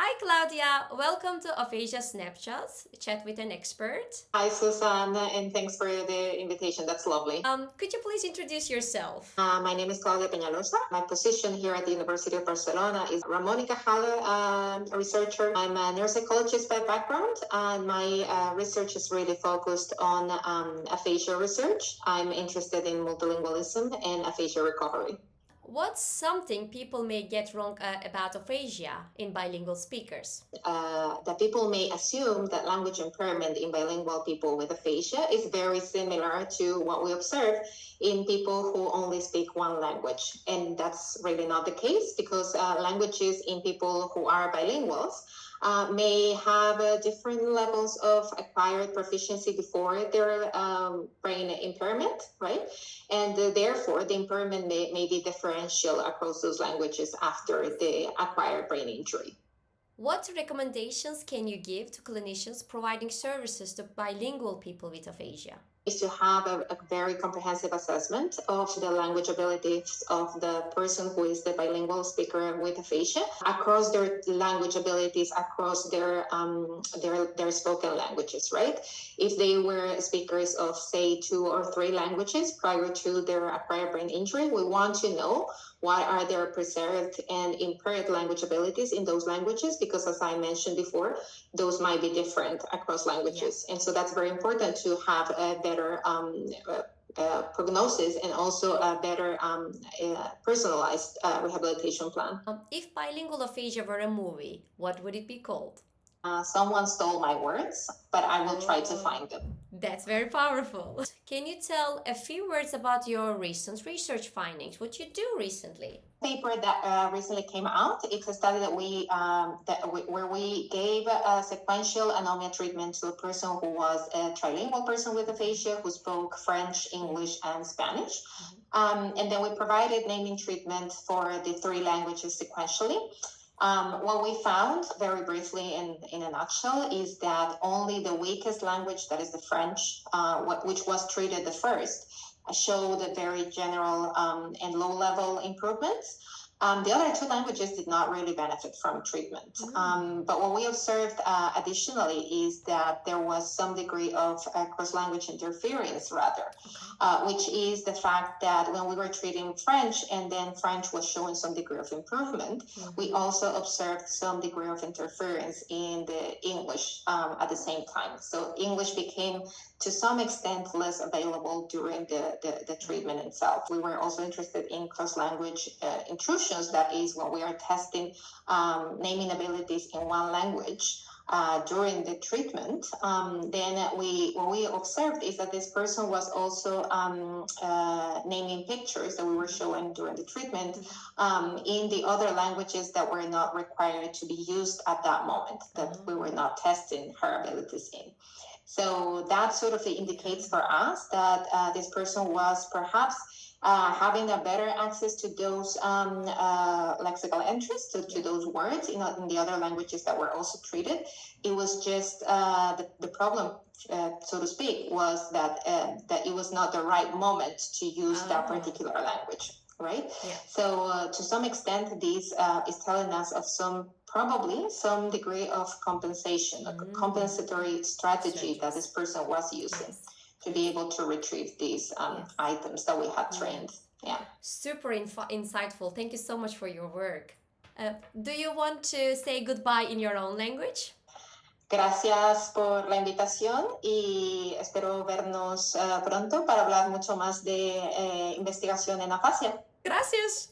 Hi, Claudia. Welcome to Aphasia Snapshots, chat with an expert. Hi, Susanna, and thanks for the invitation. That's lovely. Could you please introduce yourself? My name is Claudia Peñalosa. My position here at the University of Barcelona is Ramon y Cajal, a researcher. I'm a neuropsychologist by background, and my research is really focused on aphasia research. I'm interested in multilingualism and aphasia recovery. What's something people may get wrong about aphasia in bilingual speakers? That people may assume that language impairment in bilingual people with aphasia is very similar to what we observe in people who only speak one language. And that's really not the case because languages in people who are bilinguals may have different levels of acquired proficiency before their brain impairment, right? And therefore, the impairment may be differential across those languages after the acquired brain injury. What recommendations can you give to clinicians providing services to bilingual people with aphasia? Is to have a very comprehensive assessment of the language abilities of the person who is the bilingual speaker with aphasia across their language abilities across their spoken languages, right? If they were speakers of say 2 or 3 languages prior to their acquired brain injury, we want to know what are their preserved and impaired language abilities in those languages, because as I mentioned before, those might be different across languages. And so that's very important to have a better prognosis and also a better personalized rehabilitation plan. If bilingual aphasia were a movie, what would it be called? Someone stole my words, but I will try to find them. That's very powerful. Can you tell a few words about your recent research findings? What you do recently? Paper that recently came out. It's a study where we gave a sequential anomia treatment to a person who was a trilingual person with aphasia who spoke French, English, and Spanish. And then we provided naming treatment for the 3 languages sequentially. What we found, very briefly in a nutshell, is that only the weakest language, that is the French, which was treated the first, showed a very general and low-level improvements. The other 2 languages did not really benefit from treatment. But what we observed additionally is that there was some degree of cross-language interference, rather, which is the fact that when we were treating French and then French was showing some degree of improvement, we also observed some degree of interference in the English at the same time. So English became to some extent less available during the treatment itself. We were also interested in cross-language intrusions, that is when we are testing naming abilities in one language during the treatment. Then what we observed is that this person was also naming pictures that we were showing during the treatment in the other languages that were not required to be used at that moment, that we were not testing her abilities in. So that sort of indicates for us that this person was perhaps having a better access to those lexical entries, to those words in the other languages that were also treated. It was just the problem, so to speak, was that it was not the right moment to use that particular language. Right? Yeah. So to some extent, this is telling us of probably some degree of compensation, a compensatory strategy that this person was using to be able to retrieve these items that we had trained. Yeah. Super insightful. Thank you so much for your work. Do you want to say goodbye in your own language? Gracias por la invitación y espero vernos pronto para hablar mucho más de investigación en afasia. Gracias.